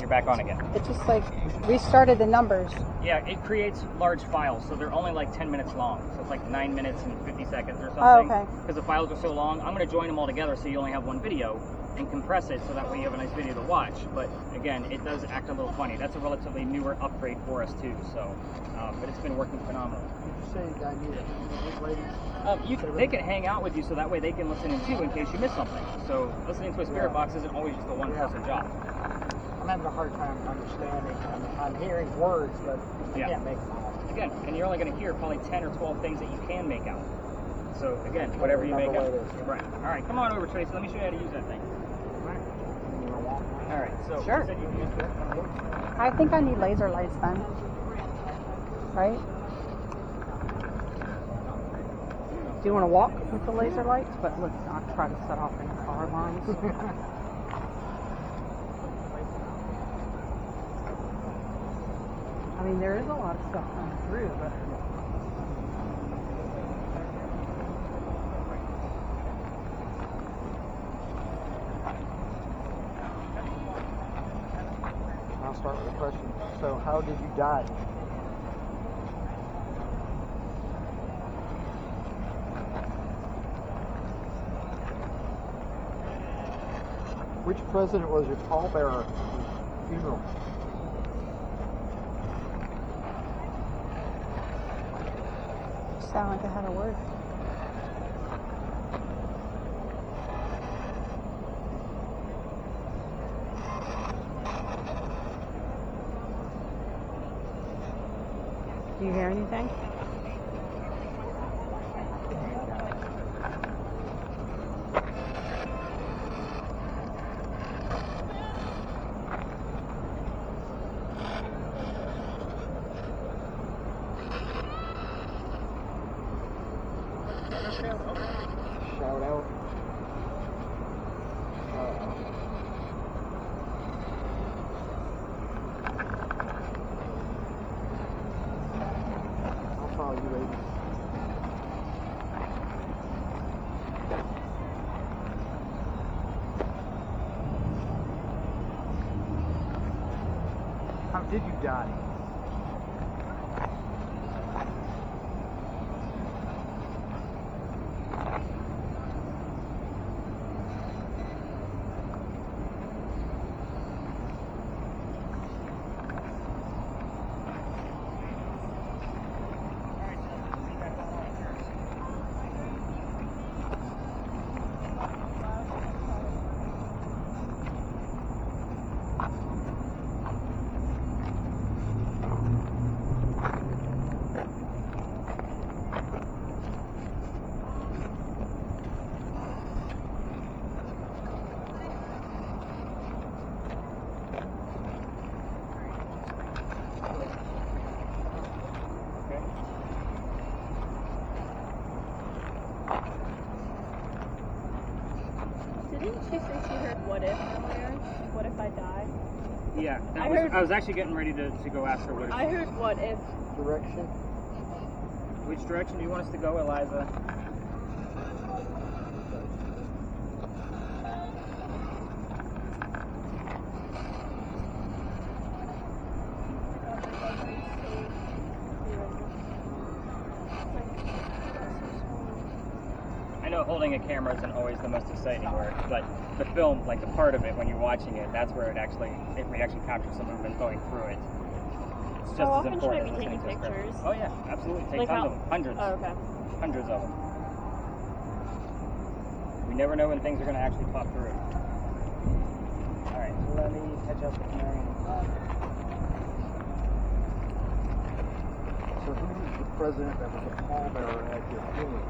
you're back on again. It just like restarted the numbers. Yeah, it creates large files, so they're only like 10 minutes long. So it's like 9 minutes and 50 seconds or something. Oh, okay. Because the files are so long, I'm going to join them all together so you only have one video and compress it so that way you have a nice video to watch. But again, it does act a little funny. That's a relatively newer upgrade for us too. So, but it's been working phenomenal. Did you say you need ladies? They can hang out with you so that way they can listen in too in case you miss something. So listening to a spirit box isn't always just a one-person job. I'm having a hard time understanding. I'm hearing words, but I can't make them out. Again, and you're only going to hear probably 10 or 12 things that you can make out. So again, whatever you make out. Right. All right, come on over, Tracy. Let me show you how to use that thing. All right. So sure. You said you used it. I think I need laser lights then. Right? Do you want to walk with the laser lights? But let's not try to set off any car alarms. I mean, there is a lot of stuff coming through, but... I'll start with a question. So, how did you die? Which president was your pallbearer at the funeral? Sound like I had a word. Do you hear anything? Shout out. I'll follow you, ladies. How did you die? Didn't she say she heard what if earlier? What if I die? Yeah, I was actually getting ready to go ask her what if. I heard what if. Direction? Which direction do you want us to go, Eliza? I know holding a camera isn't always the most exciting work, but the film, like the part of it when you're watching it, that's where if we actually capture some movement going through it. It's just How as often should I important be as listening taking to a script. pictures? Oh yeah, absolutely. Take Like tons how- of them. Hundreds. Oh, okay. Hundreds of them. We never know when things are going to actually pop through. Alright, let me catch up with Mary. So who was the president that was a pallbearer at your funeral?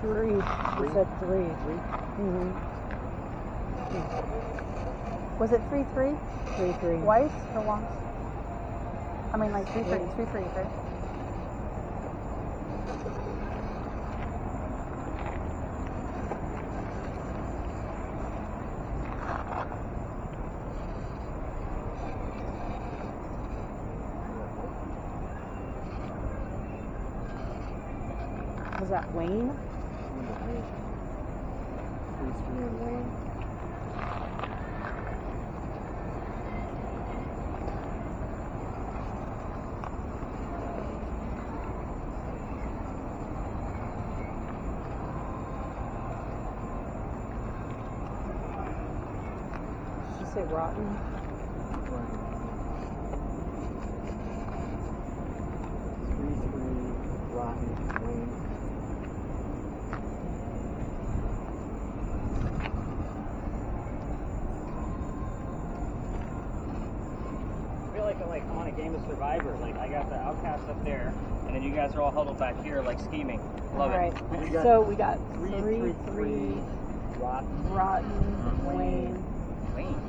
3. You said 3. 3? Mm-hmm. Was it 3-3? 3-3. Twice or once? I mean, like 3-3, 3-3, right? Was that Wayne? 3-3 and Wayne. Did you say Rotten? 3-3, Rotten, Wayne. I feel like I'm on a game of Survivor. Like I got the outcasts up there, and then you guys are all huddled back here, like scheming. Love All right. it. So we got 3-3, 3-3, Rotten. Rotten, Wayne. Wayne.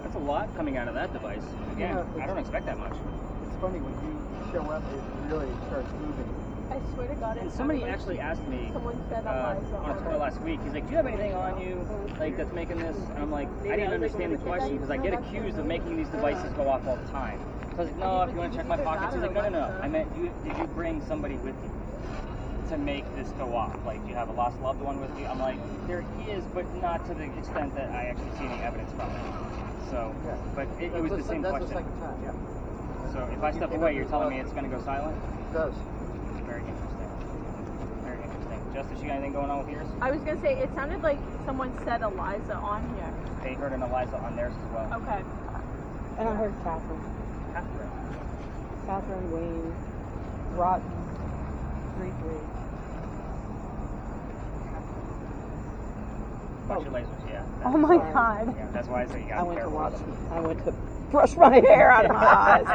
That's a lot coming out of that device. Again, Yeah, I don't expect that much. It's funny when you show up, it really starts moving. I swear to God, And somebody actually asked me someone said Eliza on a tour last week, he's like, do you have anything on you like that's making this? And I'm like, I didn't understand the question because I get accused of making these devices go off all the time. So I was like, no, if you want to check my pockets. He's like, no. I meant, did you bring somebody with you to make this go off? Like, do you have a lost loved one with you? I'm like, there is, but not to the extent that I actually see any evidence from it. So, Yeah. but it was the same That's question. the second time, yeah. So if I step away, you're telling me it's going to go silent? It does. Very interesting. Very interesting. Justice, you got anything going on with yours? I was gonna say it sounded like someone said Eliza on here. They heard an Eliza on theirs as well. Okay. And I heard Catherine. Catherine, Wayne, Rotten, 3-3. Bunch of lasers, yeah. Oh my God. Yeah, that's why I say you I gotta be went to careful watch. with them. I went to brush my hair out of my eyes.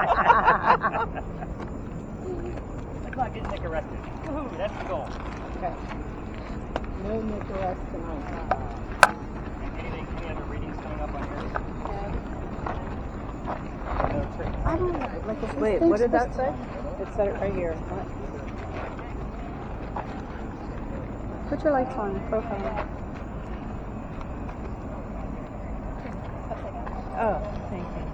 Come on, get Nick arrested. Woohoo, that's the goal. Okay. No Nick arrest tonight. Any other readings coming up on yours? No trick. I don't know. Like, is Wait, this what did that supposed say? It said it right here. to- Put your lights on, profile. Oh, thank you.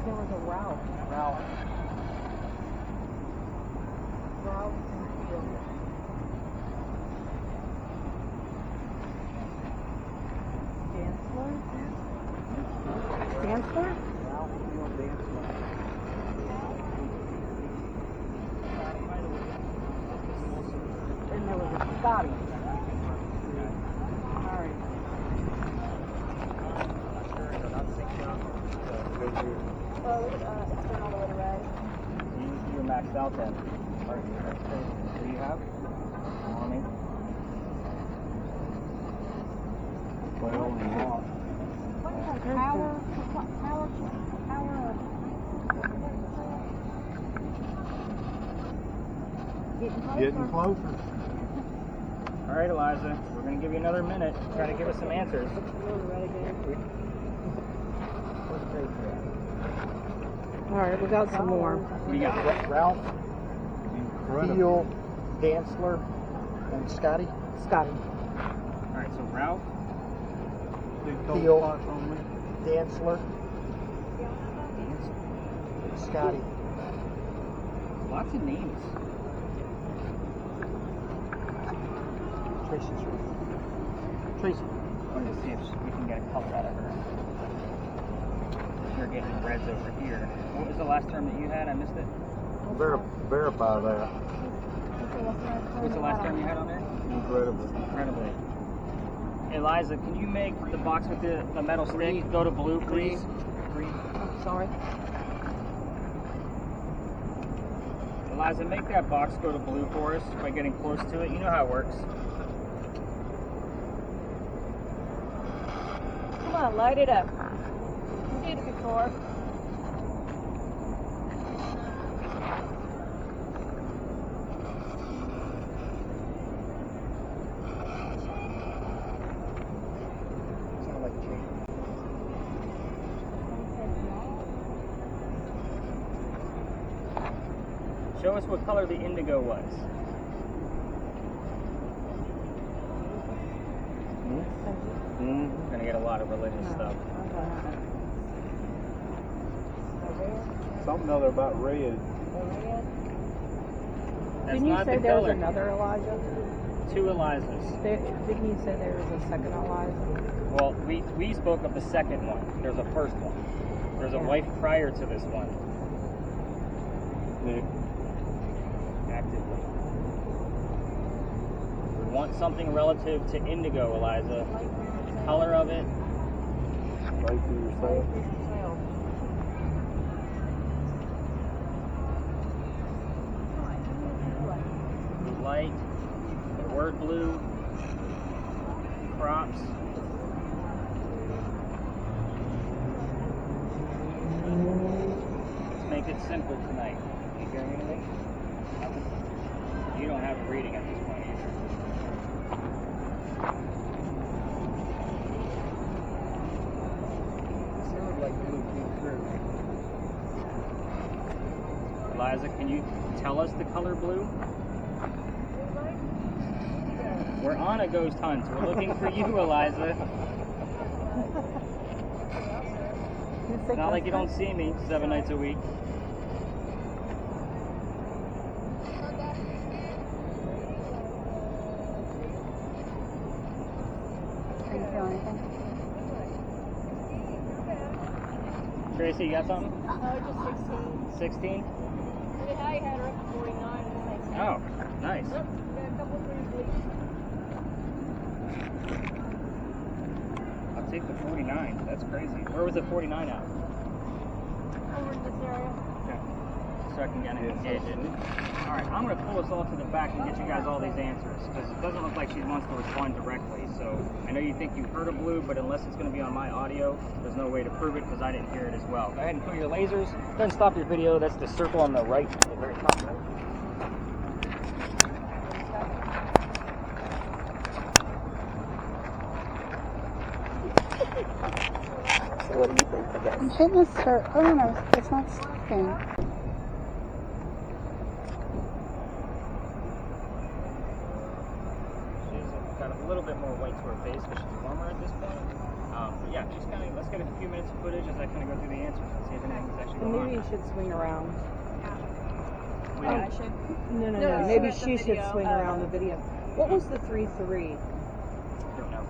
There was a Ralph. Ralph. Ralph Field. Dancler? Dancler? Ralph Field Dancing. And there was a Scotty. Alright. Oh, it's turned all the way to red. You're maxed out then. Alright, what do you have? On me. Getting closer. All right, Eliza, we're going to give you another minute. Try to give us some answers. Alright, we got some more. What do you got? Ralph, Theo, Dancler, and Scotty. Scotty. All right, so Ralph, Theo, Dancler, Scotty. lots of names. Tracy's right. Tracy. Let's see if we can get a color out of her. We're getting reds over here. What was the last term that you had? I missed it. Verify that. What's the last term you had on there? Incredible. Incredibly. Eliza, can you make the box with the metal stick go to blue, please? Green. Oh, sorry. Eliza, make that box go to blue for us by getting close to it. You know how it works. Come on, light it up. You did it before. Sound like chain. Show us what color the indigo was. Gonna get a lot of religious stuff. Something other about red. That's Didn't you not say the there was color. another Elijah? 2 Elizas. Didn't you say there was a second Elijah? Well, we spoke of the second one. There's a first one. There's a wife prior to this one. Actively. We want something relative to indigo, Eliza. Color of it. Right for yourself. Blue light. The word blue. Crops. Let's make it simple tonight. You hearing anything? Nothing? You don't have a reading at this point either. Sounded like blue came through. Eliza, can you tell us the color blue? We're on a ghost hunt. We're looking for you, Eliza. It's not like you don't see me 7 nights a week. Can you feel anything? Tracy, you got something? No, just 16. 16? Yeah, I had her up to 49 and it's like, Oh, nice. got a couple things leaks. I'll take the 49. That's crazy. Where was the 49 at? Over in this area. Okay. So I can get it. Alright, I'm going to pull us all to the back and get you guys all these answers, because it doesn't look like she wants to respond directly. So I know you think you heard a blue, but unless it's going to be on my audio, there's no way to prove it because I didn't hear it as well. Go ahead and put your lasers. Then stop your video. That's the circle on the right, the very top right. What do you think of it? I'm hitting this skirt. I don't know. It's not sticking. She's got a little bit more white to her face because she's warmer at this point. But yeah, just kind of, let's get a few minutes of footage as I kind of go through the answers and see if anything's actually And going maybe on. you should swing around. Yeah, I should. No. No, Maybe the she should video. swing around the video. What was the 3-3? Don't know.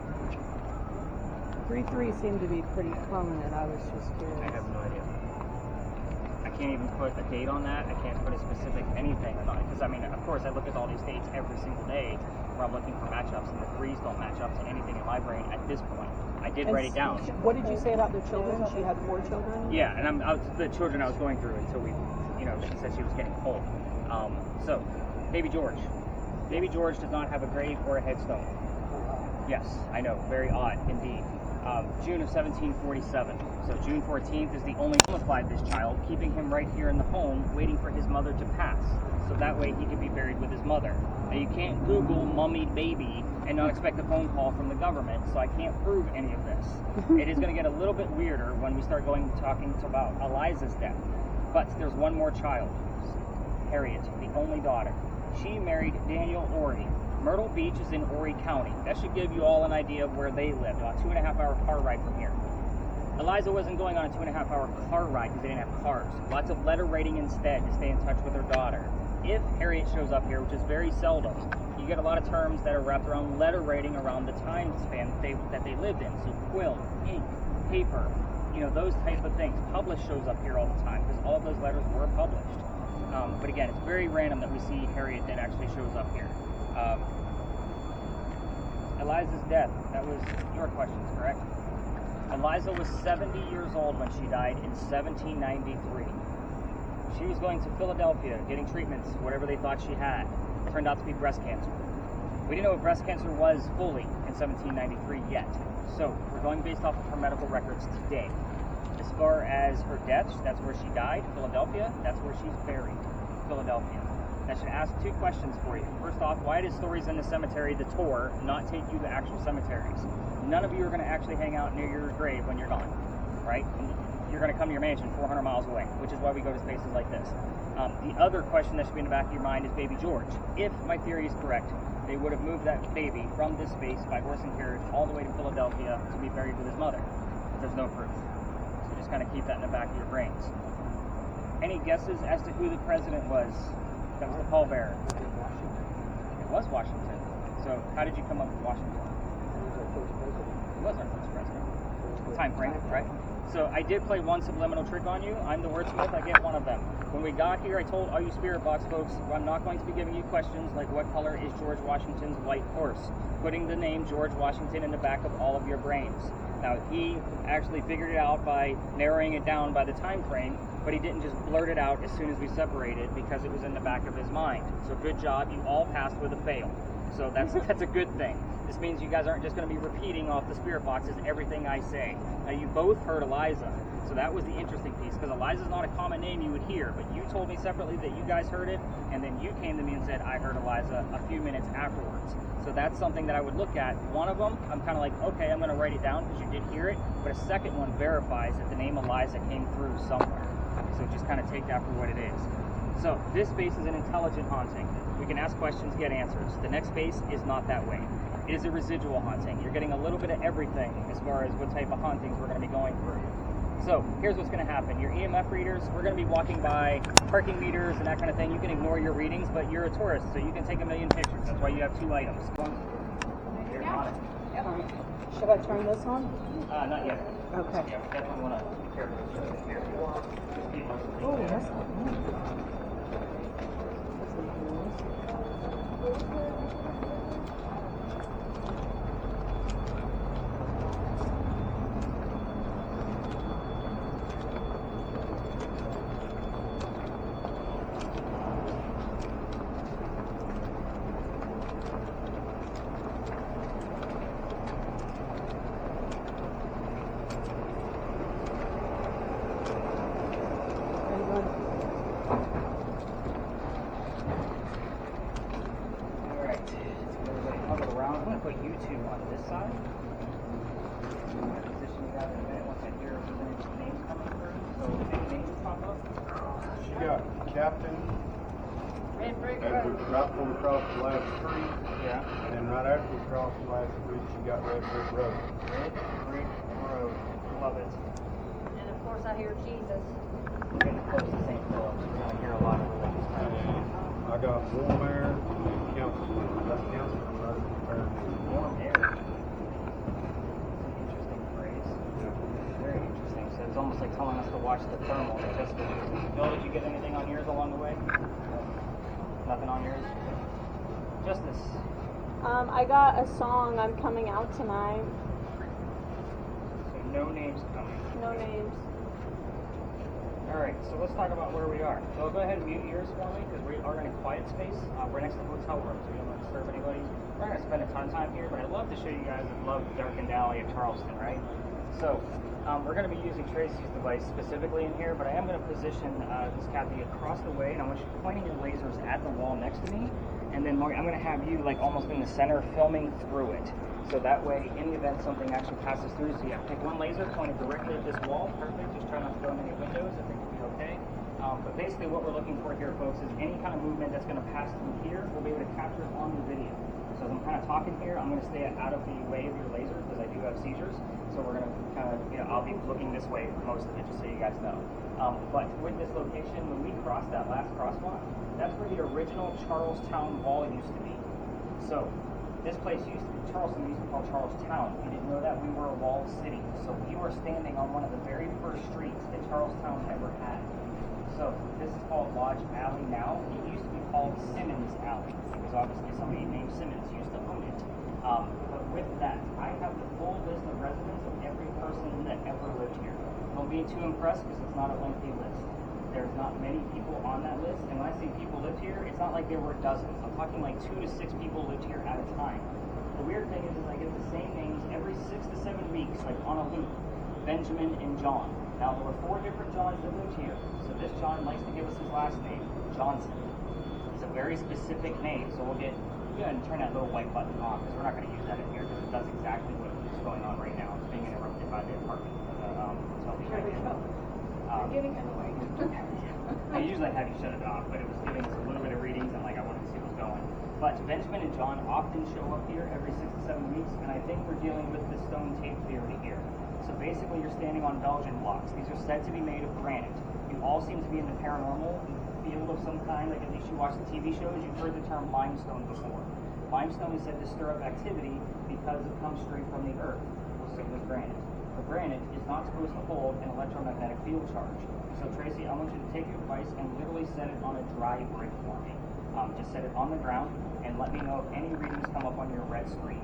3-3 seemed to be pretty prominent. I was just I curious. have no idea. I can't even put a date on that. I can't put a specific anything on it. Because, I mean, of course, I look at all these dates every single day where I'm looking for matchups, and the 3s don't match up to anything in my brain at this point. I did write it down. What did you say about the children? She had 4 children? Yeah, and the children I was going through until we, she said she was getting cold. So, Baby George. Baby George does not have a grave or a headstone. Yes, I know, very odd indeed. June of 1747. So June 14th is the only mummified this child, keeping him right here in the home, waiting for his mother to pass. So that way he could be buried with his mother. Now you can't Google mummied baby and not expect a phone call from the government, so I can't prove any of this. It is going to get a little bit weirder when we start talking about Eliza's death. But there's one more child, Harriet, the only daughter. She married Daniel Ory. Myrtle Beach is in Horry County. That should give you all an idea of where they lived, about a 2.5-hour car ride from here. Eliza wasn't going on a 2.5-hour car ride because they didn't have cars. Lots of letter writing instead to stay in touch with her daughter. If Harriet shows up here, which is very seldom, you get a lot of terms that are wrapped around letter writing around the time span that they lived in. So quill, ink, paper, those type of things. Publish shows up here all the time because all of those letters were published. But again, it's very random that we see Harriet that actually shows up here. Eliza's death. That was your questions, correct? Eliza was 70 years old when she died in 1793. She was going to Philadelphia, getting treatments, whatever they thought she had. It turned out to be breast cancer. We didn't know what breast cancer was fully in 1793 yet. So we're going based off of her medical records today. As far as her death, that's where she died, Philadelphia. That's where she's buried, Philadelphia. I should ask two questions for you. First off, why did Stories in the Cemetery, the tour, not take you to actual cemeteries? None of you are going to actually hang out near your grave when you're gone, right? You're going to come to your mansion 400 miles away, which is why we go to spaces like this. The other question that should be in the back of your mind is Baby George. If my theory is correct, they would have moved that baby from this space by horse and carriage all the way to Philadelphia to be buried with his mother. But there's no proof. So just kind of keep that in the back of your brains. Any guesses as to who the president was that was the pallbearer? It was Washington. So how did you come up with Washington? He was our first president. Time frame, right? So I did play one subliminal trick on you. I'm the wordsmith. I get one of them. When we got here, I told all you Spirit Box folks, I'm not going to be giving you questions like what color is George Washington's white horse, putting the name George Washington in the back of all of your brains. Now, he actually figured it out by narrowing it down by the time frame, but he didn't just blurt it out as soon as we separated because it was in the back of his mind. So good job. You all passed with a fail. So that's a good thing. This means you guys aren't just going to be repeating off the Spirit Boxes everything I say. Now, you both heard Eliza. So that was the interesting piece, because Eliza's not a common name you would hear, but you told me separately that you guys heard it, and then you came to me and said, I heard Eliza a few minutes afterwards. So that's something that I would look at. One of them, I'm kind of like, okay, I'm going to write it down because you did hear it, but a second one verifies that the name Eliza came through somewhere. So just kind of take that for what it is. So this space is an intelligent haunting. We can ask questions, get answers. The next space is not that way. It is a residual haunting. You're getting a little bit of everything as far as what type of hauntings we're going to be going through. So here's what's going to happen. Your EMF readers, we're going to be walking by parking meters and that kind of thing. You can ignore your readings, but you're a tourist, so you can take a million pictures. That's why you have two items. You're on it. Should I turn this on? Not yet. Okay. Yeah, we definitely want to be careful with here. Oh, that's not me. Captain, as we right before we crossed the last street, and then right after we crossed the last street, she got Red Brick Road. Red Brick Road. Love it. And of course I hear Jesus. We're getting close to St. Philip, so you're going to hear a lot of religious prayers. I got warm air and council. That council right there. Warm air. It's an interesting phrase. Very interesting. So it's almost like telling us to watch the thermal that Jessika uses. Bill, did you get anything on yours along the way? Nothing on yours? Justice. I got a song, I'm coming out tonight. So no names coming. No names. Alright, so let's talk about where we are. So go ahead and mute yours for me, because we are in a quiet space. We're next to the hotel room, so we don't want to disturb anybody. We're not going to spend a ton of time here, but I'd love to show you guys the loved darkened alley of Charleston, right? So, we're going to be using Tracy's device specifically in here, but I am going to position this Kathy across the way, and I want you pointing your lasers at the wall next to me, and then I'm going to have you like almost in the center filming through it. So that way, in the event something actually passes through, so you have to take one laser pointed directly at this wall. Perfect. Just try not to go in any windows. I think it'll be okay. But basically what we're looking for here, folks, is any kind of movement that's going to pass through here, we'll be able to capture it on the video. So as I'm kind of talking here, I'm going to stay out of the way of your lasers because I do have seizures. So we're going to kind of, I'll be looking this way for most of it, just so you guys know. But with this location, when we crossed that last crosswalk, that's where the original Charlestown Wall used to be. So this place Charleston used to call Charlestown. If you didn't know that, we were a walled city. So we were standing on one of the very first streets that Charlestown ever had. So this is called Lodge Alley now. It used to be called Simmons Alley because obviously somebody named Simmons used to own it. But with that, I have the full list of residents of every person that ever lived here. Don't be too impressed because it's not a lengthy list. There's not many people on that list, and when I say people lived here, it's not like there were dozens. I'm talking like 2 to 6 people lived here at a time. The weird thing is I get the same names every 6 to 7 weeks, like on a loop. Benjamin and John. Now there were 4 different Johns that lived here, so this John likes to give us his last name, Johnson. It's a very specific name, so we'll go ahead and turn that little white button on because we're not going to use that in here because it does exactly what is going on right now. It's being interrupted by the apartment of the hotel behind it. I'm getting annoyed. I usually have you shut it off, but it was giving us a little bit of readings and I wanted to see what was going. But Benjamin and John often show up here every 6 to 7 weeks, and I think we're dealing with the stone tape theory here. So basically you're standing on Belgian blocks. These are said to be made of granite. You all seem to be in the paranormal field of some kind, like at least you watch the TV shows, you've heard the term limestone before. Limestone is said to stir up activity because it comes straight from the earth. So with granite. But granite is not supposed to hold an electromagnetic field charge. So Tracy, I want you to take your device and literally set it on a dry brick for me. Just set it on the ground and let me know if any readings come up on your red screen.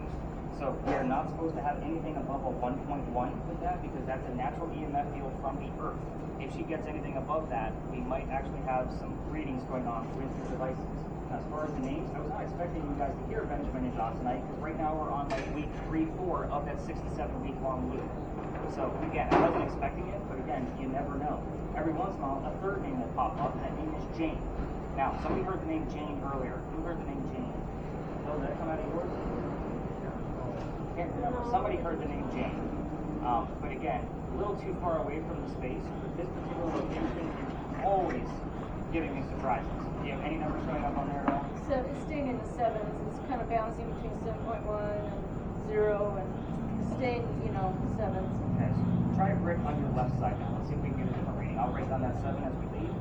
So we are not supposed to have anything above a 1.1 with that because that's a natural EMF field from the earth. If she gets anything above that, we might actually have some readings going on with the devices. Now, as far as the names, I was not expecting you guys to hear Benjamin and John tonight because right now we're on like week 3-4 of that 6 to 7 week long loop. So again, I wasn't expecting it, but again, you never know. Every once in a while, a third name will pop up, and that name is Jane. Now, somebody heard the name Jane earlier. Who heard the name Jane? Oh, did that come out of yours? Can't remember. Somebody heard the name Jane. But again, a little too far away from the space. But this particular location is always giving me surprises. Do you have any numbers showing up on there at all? So it's staying in the sevens. It's kind of bouncing between 7.1 and 0 and staying, sevens. Okay, so try a brick on your left side now. Let's see if we can get a different reading. I'll write down that 7 as we leave.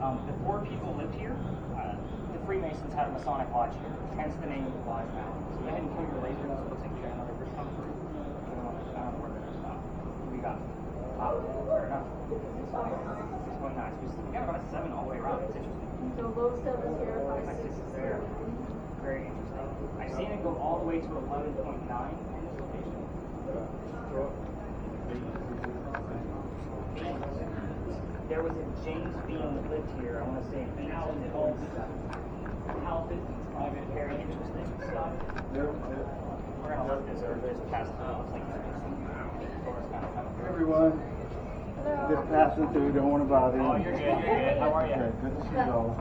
Before people lived here, the Freemasons had a Masonic lodge here, hence the name of the lodge now. So go ahead and kill your laser. It looks like you got another brick coming through. I don't know where they're going to stop. What we got? Fair enough. 6.9. So we got about a 7 all the way around. It's interesting. So low sevens here, high Like sixes this there. Very interesting. I've seen it go all the way to 11.9 in this location. There was a James Bean that lived here. I want to say Al 55. Very interesting. So we're gonna let this or just pass through. Looks like Hey everyone. Just passing through, don't want to bother you. Oh, you're good. You're good. How are you? Okay, good to see you all.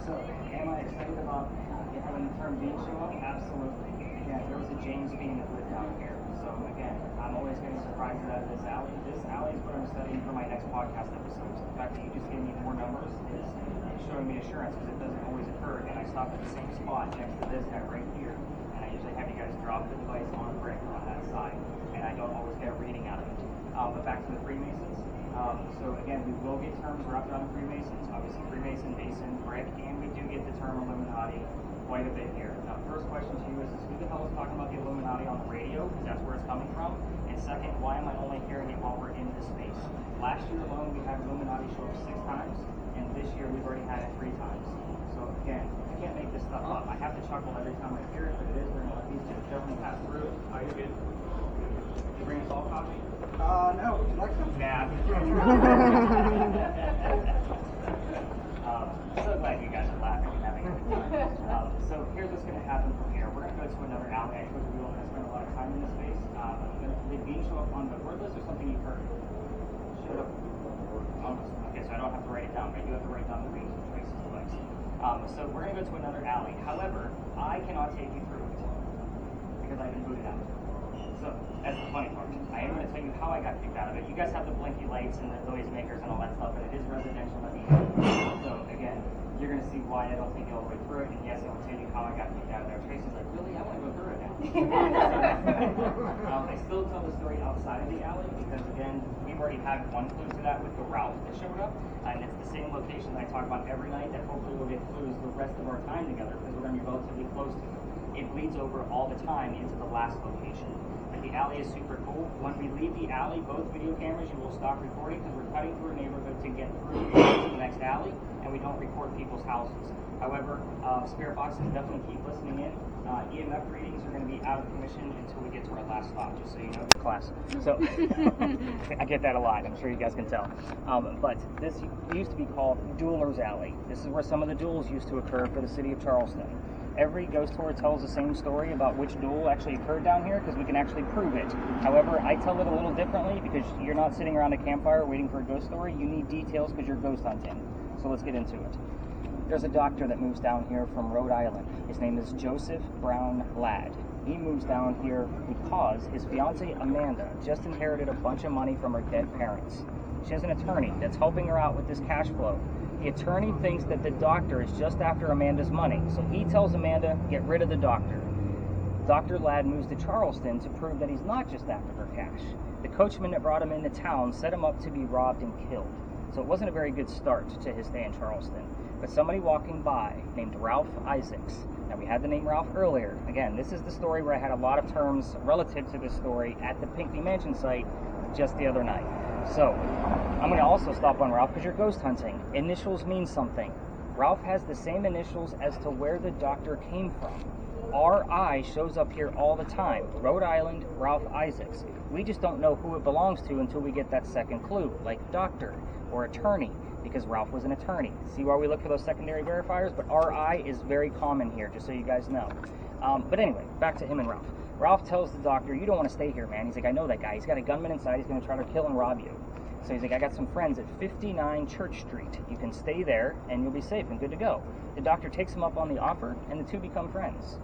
So, am I excited about having the term Bean show up? Absolutely. Again, there was a James Bean that lived down here. So, again, I'm always getting surprises out of this alley. This alley is what I'm studying for my next podcast episodes. The fact that you just gave me more numbers is showing me assurance because it doesn't always occur. And I stop at the same spot next to this guy right here. And I usually have you guys drop the device on a brick on that side. And I don't always get a reading out of it. But back to the Freemasons. So again, we will get terms wrapped around Freemasons. Obviously, Freemason, Mason, brick, and we do get the term Illuminati quite a bit here. Now, first question to you is who the hell is talking about the Illuminati on the radio? Because that's where it's coming from. And second, why am I only hearing it while we're in this space? Last year alone, we had Illuminati show up 6 times, and this year we've already had it 3 times. So again, I can't make this stuff up. I have to chuckle every time I hear it, but it is. We're going to let these two gentlemen pass through. Oh, you're good. You bring us all coffee? No, would you like some? Yeah. So glad you guys are laughing and having a good time. So here's what's going to happen from here. We're going to go to another alley. I told you we were going to spend a lot of time in this space. Did Bean show up on the word list or something you've heard? Showed up. Okay, so I don't have to write it down, but I do have to write down the readings of Tracy's device. So we're going to go to another alley. However, I cannot take you through it because I've been booted out. So that's the funny part. I am going to tell you how I got kicked out of it. You guys have the blinky lights and the noise makers and all that stuff, but it is residential at the end. So again, you're going to see why I don't take you all the way through it. And yes, I will tell you how I got kicked out of there. Tracy's like, really? I want to go through it now. I still tell the story outside of the alley because again, we've already had one clue to that with the Ralph that showed up. And it's the same location that I talk about every night that hopefully we'll get clues the rest of our time together because we're going to be relatively close to it. It bleeds over all the time into the last location. The The alley is super cool. When we leave the alley, both video cameras, you will stop recording because we're cutting through a neighborhood to get through to the next alley, and we don't record people's houses. However, spirit boxes definitely keep listening in. EMF readings are going to be out of commission until we get to our last stop, just so you know. Class. So I get that a lot. I'm sure you guys can tell. But this used to be called Dueler's Alley. This is where some of the duels used to occur for the city of Charleston. Every ghost tour tells the same story about which duel actually occurred down here because we can actually prove it. However, I tell it a little differently because you're not sitting around a campfire waiting for a ghost story. You need details because you're ghost hunting. So let's get into it. There's a doctor that moves down here from Rhode Island. His name is Joseph Brown Ladd. He moves down here because his fiancée Amanda just inherited a bunch of money from her dead parents. She has an attorney that's helping her out with this cash flow. The attorney thinks that the doctor is just after Amanda's money, so he tells Amanda, get rid of the doctor. Dr. Ladd moves to Charleston to prove that he's not just after her cash. The coachman that brought him into town set him up to be robbed and killed. So it wasn't a very good start to his day in Charleston. But somebody walking by named Ralph Isaacs. Now we had the name Ralph earlier. Again, this is the story where I had a lot of terms relative to this story at the Pinckney Mansion site just the other night. So I'm going to also stop on Ralph because you're ghost hunting. Initials mean something. Ralph has the same initials as to where the doctor came from. R.I. shows up here all the time. Rhode Island, Ralph Isaacs. We just don't know who it belongs to until we get that second clue, like doctor or attorney, because Ralph was an attorney. See why we look for those secondary verifiers? But R.I. is very common here, just so you guys know. But anyway, back to him and Ralph. Ralph tells the doctor, you don't want to stay here, man. He's like, I know that guy. He's got a gunman inside. He's going to try to kill and rob you. So he's like, I got some friends at 59 Church Street. You can stay there, and you'll be safe and good to go. The doctor takes him up on the offer, and the two become friends.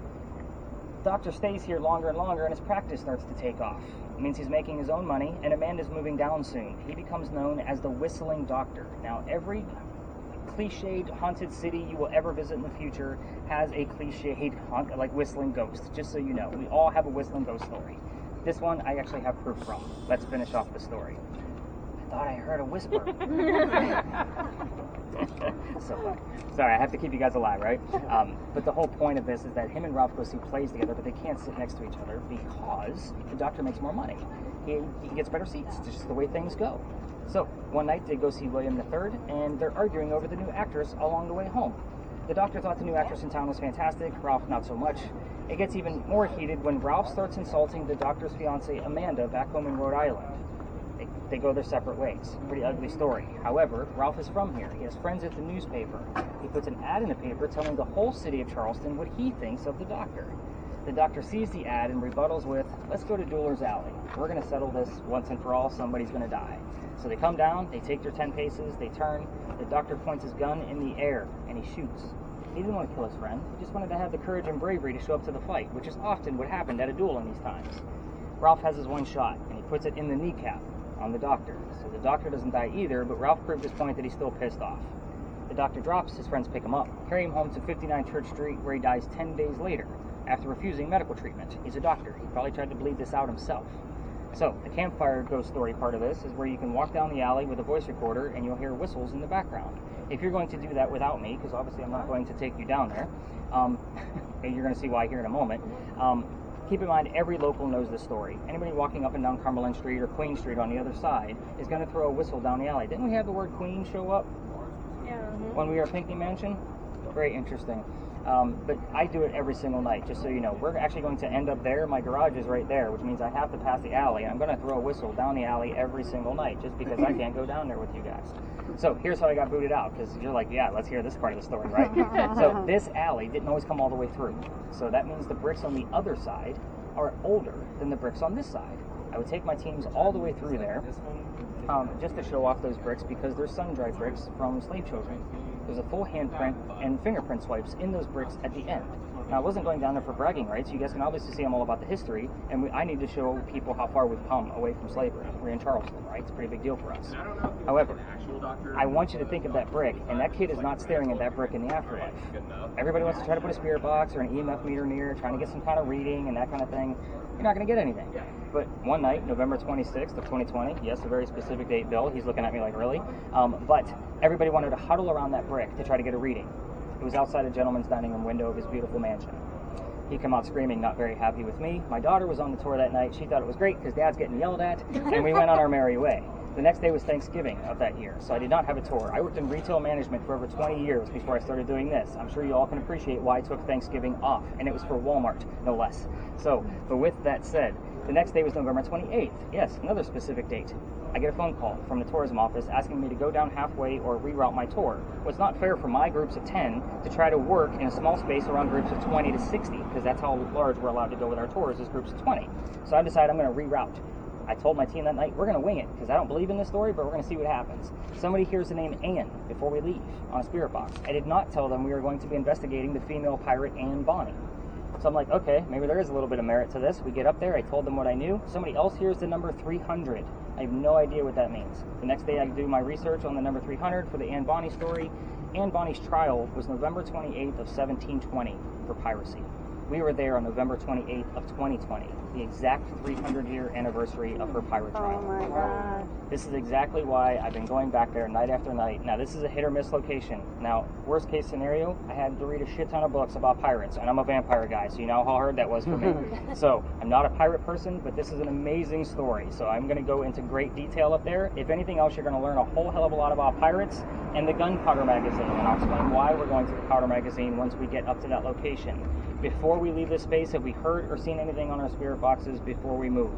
The doctor stays here longer and longer, and his practice starts to take off. It means he's making his own money, and Amanda's moving down soon. He becomes known as the Whistling Doctor. Now, every cliched haunted city you will ever visit in the future has a cliched like whistling ghost, just so you know. We all have a whistling ghost story. This one I actually have proof from. Let's finish off the story. I thought I heard a whisper. So funny. Sorry, I have to keep you guys alive, right? But the whole point of this is that him and Ralph go see plays together, but they can't sit next to each other because the doctor makes more money. He gets better seats. It's just the way things go. So one night they go see William III, and they're arguing over the new actress along the way home. The doctor thought the new actress in town was fantastic. Ralph, not so much. It gets even more heated when Ralph starts insulting the doctor's fiancée Amanda back home in Rhode Island. They go their separate ways. Pretty ugly story. However, Ralph is from here. He has friends at the newspaper. He puts an ad in the paper telling the whole city of Charleston what he thinks of the doctor. The doctor sees the ad and rebuttals with, let's go to Dueler's Alley. We're going to settle this once and for all. Somebody's going to die. So they come down, they take their 10 paces, they turn. The doctor points his gun in the air, and he shoots. He didn't want to kill his friend. He just wanted to have the courage and bravery to show up to the fight, which is often what happened at a duel in these times. Ralph has his one shot, and he puts it in the kneecap on the doctor. So the doctor doesn't die either, but Ralph proved his point that he's still pissed off. The doctor drops, his friends pick him up, carry him home to 59 Church Street, where he dies 10 days later, after refusing medical treatment. He's a doctor. He probably tried to bleed this out himself. So, the campfire ghost story part of this is where you can walk down the alley with a voice recorder and you'll hear whistles in the background. If you're going to do that without me, because obviously I'm not going to take you down there, you're going to see why here in a moment, keep in mind every local knows this story. Anybody walking up and down Cumberland Street or Queen Street on the other side is going to throw a whistle down the alley. Didn't we have the word Queen show up when we were at Pinckney Mansion? Very interesting. But I do it every single night, just so you know. We're actually going to end up there. My garage is right there, which means I have to pass the alley. I'm going to throw a whistle down the alley every single night, just because I can't go down there with you guys. So here's how I got booted out, because you're like, yeah, let's hear this part of the story, right? So this alley didn't always come all the way through. So that means the bricks on the other side are older than the bricks on this side. I would take my teams all the way through there, just to show off those bricks, because they're sun-dried bricks from slave children. There's a full handprint and fingerprint swipes in those bricks at the end. Now, I wasn't going down there for bragging rights. You guys can obviously see I'm all about the history, and I need to show people how far we've come away from slavery. We're in Charleston, right? It's a pretty big deal for us. However, I want you to think of that brick, and that kid is not staring at that brick in the afterlife. Everybody wants to try to put a spirit box or an EMF meter near, trying to get some kind of reading and that kind of thing. You're not going to get anything. But one night, November 26th of 2020, yes, a very specific date, Bill. He's looking at me like, really? But everybody wanted to huddle around that brick to try to get a reading. It was outside a gentleman's dining room window of his beautiful mansion. He came out screaming, not very happy with me. My daughter was on the tour that night. She thought it was great because Dad's getting yelled at, and we went on our merry way. The next day was Thanksgiving of that year, so I did not have a tour. I worked in retail management for over 20 years before I started doing this. I'm sure you all can appreciate why I took Thanksgiving off, and it was for Walmart, no less. So, but with that said, the next day was November 28th. Yes, another specific date. I get a phone call from the tourism office asking me to go down halfway or reroute my tour. Well, it's not fair for my groups of 10 to try to work in a small space around groups of 20 to 60, because that's how large we're allowed to go with our tours, is groups of 20. So I decided I'm going to reroute. I told my team that night, we're going to wing it, because I don't believe in this story, but we're going to see what happens. Somebody hears the name Anne before we leave on a spirit box. I did not tell them we were going to be investigating the female pirate Anne Bonny. So I'm like, okay, maybe there is a little bit of merit to this. We get up there, I told them what I knew. Somebody else hears the number 300. I have no idea what that means. The next day I do my research on the number 300 for the Anne Bonny story. Anne Bonny's trial was November 28th of 1720 for piracy. We were there on November 28th of 2020, the exact 300-year anniversary of her pirate trial. Oh my God. This is exactly why I've been going back there night after night. Now, this is a hit or miss location. Now, worst case scenario, I had to read a shit ton of books about pirates, and I'm a vampire guy, so you know how hard that was for me. So, I'm not a pirate person, but this is an amazing story. So, I'm going to go into great detail up there. If anything else, you're going to learn a whole hell of a lot about pirates and the Gunpowder Magazine, and I'll explain why we're going to the Powder Magazine once we get up to that location. Before we leave this space, have we heard or seen anything on our spirit boxes before we move?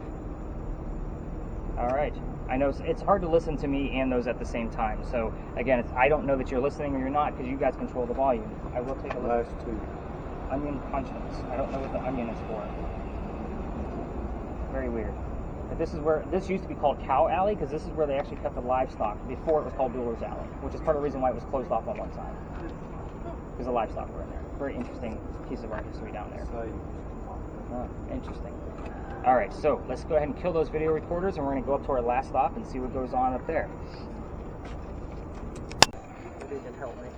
All right. I know it's hard to listen to me and those at the same time. So, again, I don't know that you're listening or you're not because you guys control the volume. I will take a look. Last two. Onion punchings. I don't know what the onion is for. Very weird. But this used to be called Cow Alley because this is where they actually kept the livestock before it was called Dueler's Alley, which is part of the reason why it was closed off on one side. Because the livestock were in there. Very interesting piece of art history down there. Oh, interesting. All right, so let's go ahead and kill those video recorders, and we're going to go up to our last stop and see what goes on up there. Maybe you can help me.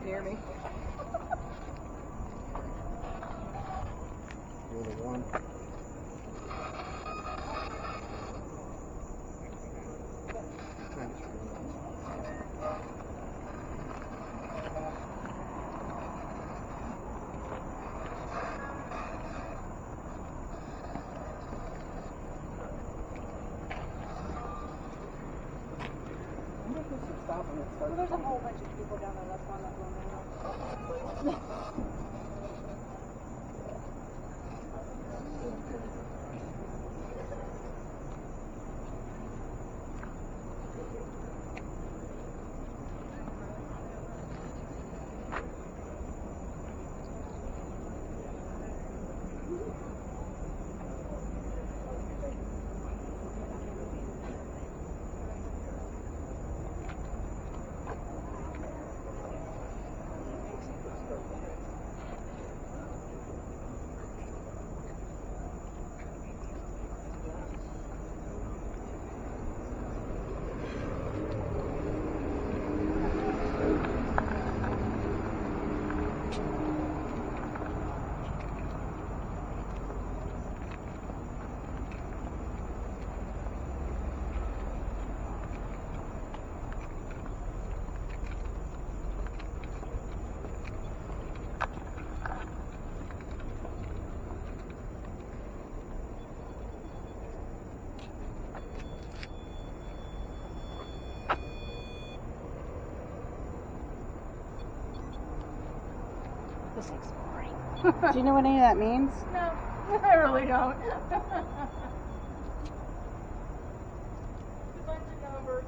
Near me. You're the one. Well, there's a whole bunch of people down there. That's why I'm not going there. This looks boring. Do you know what any of that means? No, I really don't. A bunch of numbers.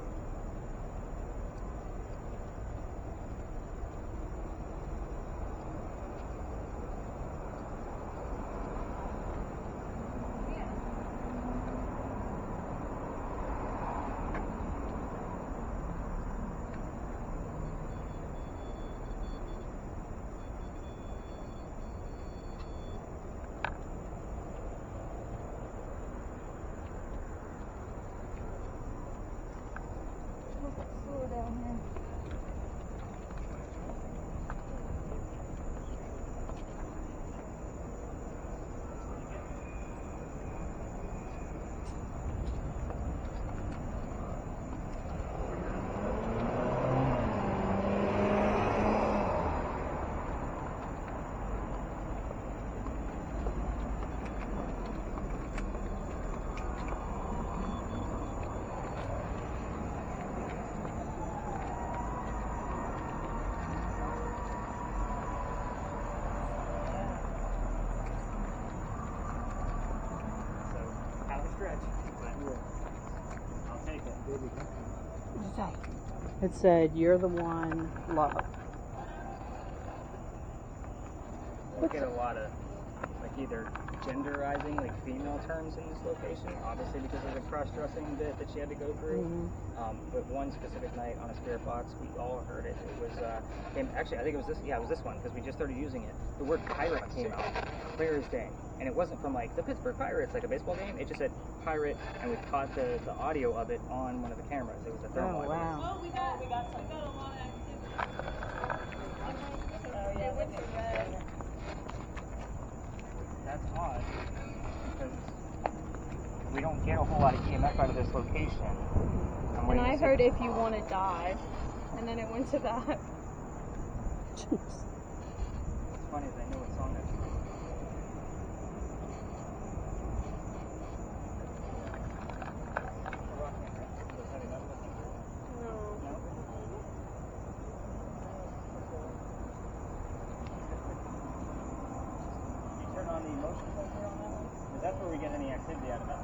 I'll take it. What did it say? It said, "You're the one, love." We get a lot of like either genderizing, like female terms in this location, obviously because of the cross-dressing bit that she had to go through. But one specific night on a spirit box, we all heard it. It was actually, I think it was this. Yeah, it was this one because we just started using it. The word pirate came out clear as day, and it wasn't from like the Pittsburgh Pirates, like a baseball game. It just said pirate, and we caught the audio of it on one of the cameras. It was a thermal. Oh wow! Oh, we got a lot of activity. Oh yeah, it went to red. That's odd because we don't get a whole lot of EMF out of this location. And I heard "If You Want to Die," and then it went to that. What's funny is I know what song that's from. No. No? You turn on the motion sensor on that one? Because that's where we get any activity out of it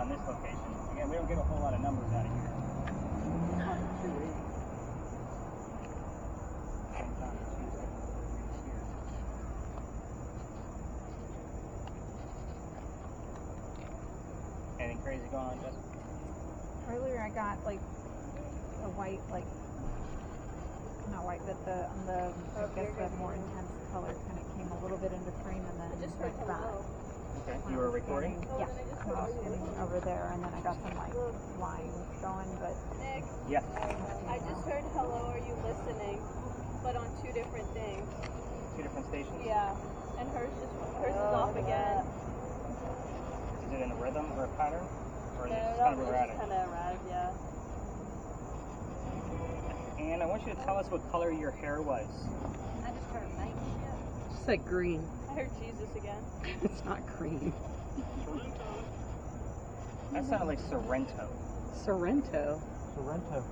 on this location. Again, we don't get a whole lot of numbers out of here. Same time, 270 here. Anything crazy going on, Jessica? Earlier, I got like a white, like not white, but the I guess the more intense color kind of came a little bit into frame and then Just went heard back. hello. Okay, When you I were was recording? standing- Yeah, when I was standing over there, and then I got some like lines going, but Nick, Yes. I just heard "Hello, are you listening?" but on two different things. Two different stations? Yeah, and hers is off again. Is it in a rhythm or a pattern? Or is it just No, kind of it's erratic? kind of erratic, yeah. And I want you to tell us what color your hair was. I just heard night shit. it's like green. I heard Jesus again. It's not green. That sounded like Sorrento. Sorrento. Sorrento.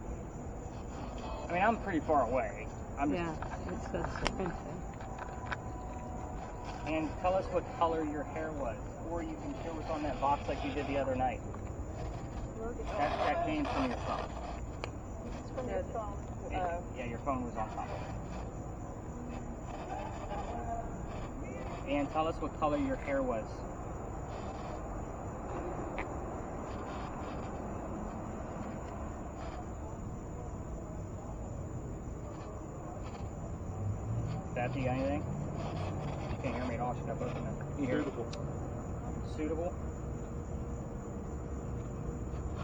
I mean, I'm pretty far away. I'm just, Yeah, it says Sorrento. And tell us what color your hair was. Or you can show us on that box like you did the other night. That came from your phone. It's from your phone. Yeah, your phone was on top of it. And tell us what color your hair was. Beth, you got anything? You can't hear me at all. She got both of them. You hear? Suitable. Suitable?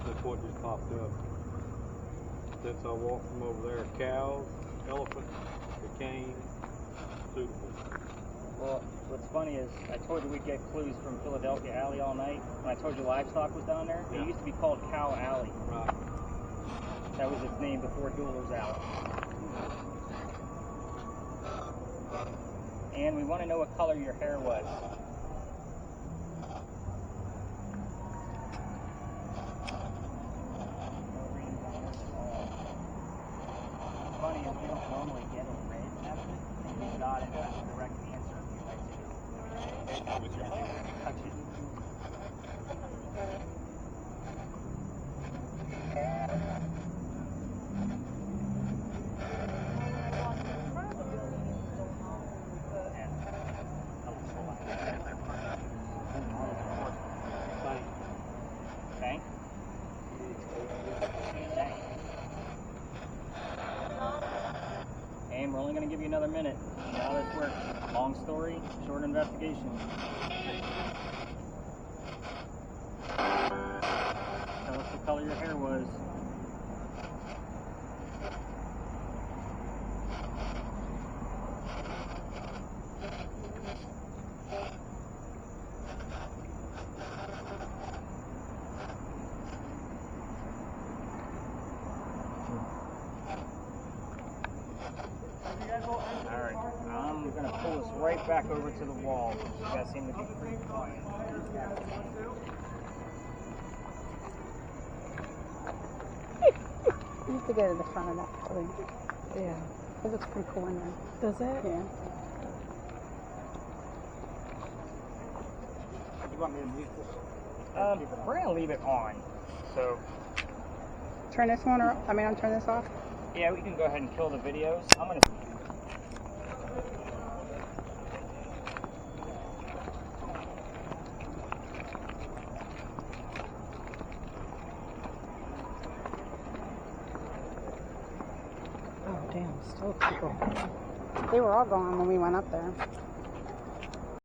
That's what just popped up. Since I walked from over there, cows, elephants, the cane, suitable. Well, what's funny is I told you we'd get clues from Philadelphia Alley all night. When I told you livestock was down there, it used to be called Cow Alley. Right. That was its name before Dueler's Alley. And we want to know what color your hair was. What's funny is we don't normally get a red out of it, and we got it as a direct answer if you'd like to. Touch it. Thank. And we're only going to give you another minute. You know how this works. Long story, short investigation. Tell us what color your hair was. Alright, I'm going to pull us right back over to the wall. You guys seem to be pretty quiet. You have to go to the front of that building. Yeah. It looks pretty cool in there. Does it? Yeah. You want me to mute this? We're going to leave it on. So, Turn this one, or I mean, I'll turn this off. yeah, we can go ahead and kill the videos. I'm gonna. Oh, damn, still people. They were all gone when we went up there.